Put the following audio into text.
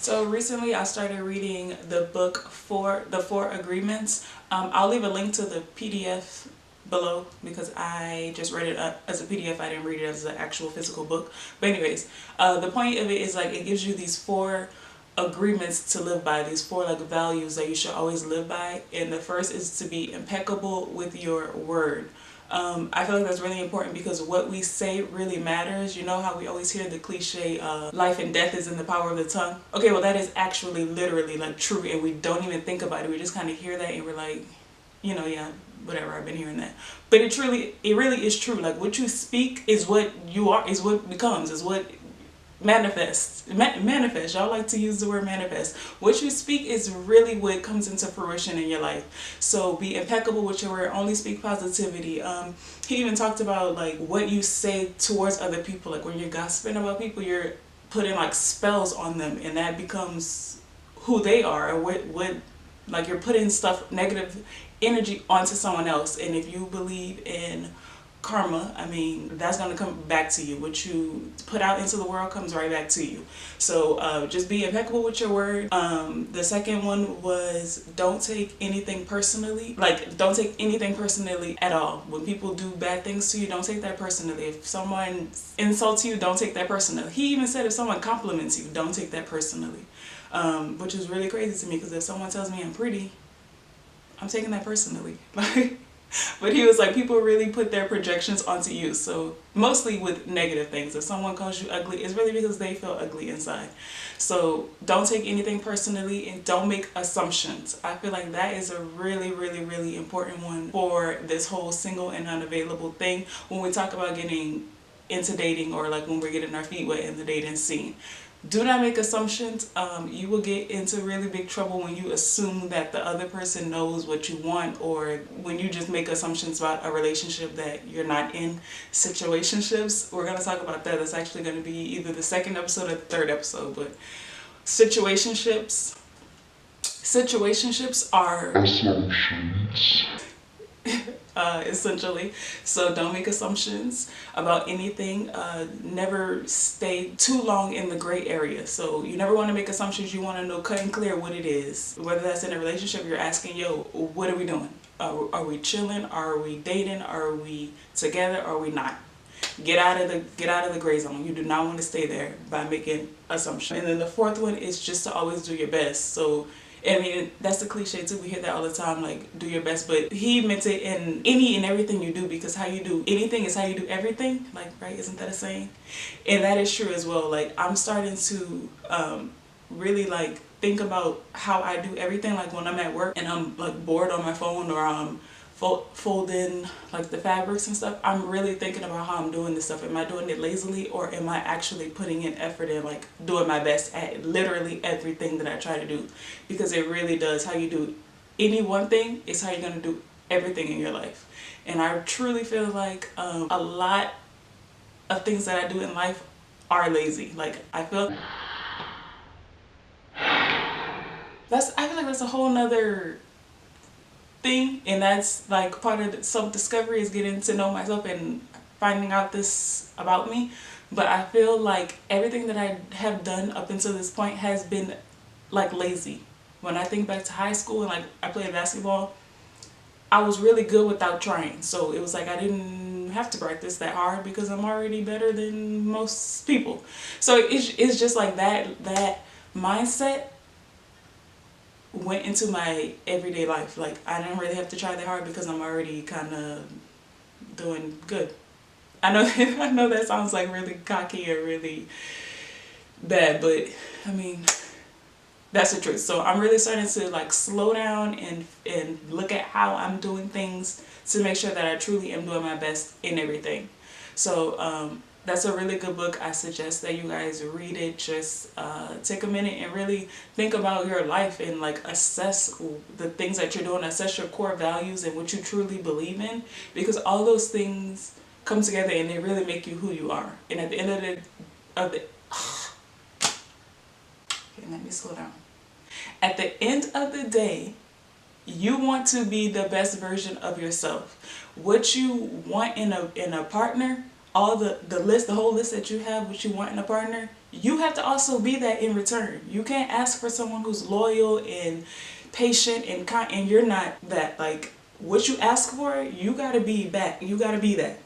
So recently I started reading the book The Four Agreements. I'll leave a link to the PDF below because I just read it as a PDF. I didn't read it as an actual physical book. But anyways, the point of it is like it gives you these four agreements to live by, these four like values that you should always live by. And the first is to be impeccable with your word. I feel like that's really important because what we say really matters. You know how we always hear the cliche, life and death is in the power of the tongue? Okay, well that is actually literally like true, and we don't even think about it. We just kind of hear that and we're like, you know, yeah, whatever, I've been hearing that. But it really is true. Like what you speak is what you are, is what becomes, is what manifest. Y'all like to use the word manifest. What you speak is really what comes into fruition in your life. So be impeccable with your word. Only speak positivity. He even talked about like what you say towards other people. Like when you're gossiping about people, you're putting like spells on them, and that becomes who they are. Or what like you're putting stuff, negative energy onto someone else. And if you believe in karma, I mean, that's going to come back to you. What you put out into the world comes right back to you. So just be impeccable with your word. The second one was don't take anything personally. Like don't take anything personally at all. When people do bad things to you, don't take that personally. If someone insults you, don't take that personally. He even said if someone compliments you, don't take that personally. Which is really crazy to me because if someone tells me I'm pretty, I'm taking that personally. Like, but he was like, people really put their projections onto you. So mostly with negative things. If someone calls you ugly, it's really because they feel ugly inside. So don't take anything personally and don't make assumptions. I feel like that is a really important one for this whole single and unavailable thing. When we talk about getting into dating, or like when we're getting our feet wet in the dating scene, do not make assumptions. You will get into really big trouble when you assume that the other person knows what you want, or when you just make assumptions about a relationship that you're not in. Situationships, we're going to talk about that. That's actually going to be either the second episode or the third episode. But situationships are assumptions. Essentially. So don't make assumptions about anything. Never stay too long in the gray area. So you never want to make assumptions. You want to know cut and clear what it is. Whether that's in a relationship, you're asking, yo, what are we doing? Are we chilling? Are we dating? Are we together? Are we not? Get out of the gray zone. You do not want to stay there by making assumptions. And then the fourth one is just to always do your best. So I mean, that's the cliche too. We hear that all the time, like, do your best. But he meant it in any and everything you do, because how you do anything is how you do everything. Like, right? Isn't that a saying? And that is true as well. Like, I'm starting to really, like, think about how I do everything. Like, when I'm at work and I'm, like, bored on my phone, or I'm folding, like, the fabrics and stuff, I'm really thinking about how I'm doing this stuff. Am I doing it lazily, or am I actually putting in effort and, like, doing my best at literally everything that I try to do? Because it really does. How you do any one thing is how you're going to do everything in your life. And I truly feel like a lot of things that I do in life are lazy. Like, I feel like that's a whole nother thing, and that's like part of the self-discovery, is getting to know myself and finding out this about me. But I feel like everything that I have done up until this point has been like lazy. When I think back to high school and like I played basketball, I was really good without trying. So it was like I didn't have to practice that hard because I'm already better than most people. So it's just like that mindset went into my everyday life. Like, I didn't really have to try that hard because I'm already kind of doing good. I know I know that sounds like really cocky or really bad, but I mean, that's the truth. So I'm really starting to like slow down and look at how I'm doing things to make sure that I truly am doing my best in everything. So that's a really good book. I suggest that you guys read it. Just take a minute and really think about your life and like assess the things that you're doing, assess your core values and what you truly believe in, because all those things come together and they really make you who you are. And at the end of the okay, let me slow down. At the end of the day, you want to be the best version of yourself. What you want in a partner all the whole list that you have, what you want in a partner, you have to also be that in return. You can't ask for someone who's loyal and patient and kind, and you're not that. Like, what you ask for, you gotta be back. You gotta be that.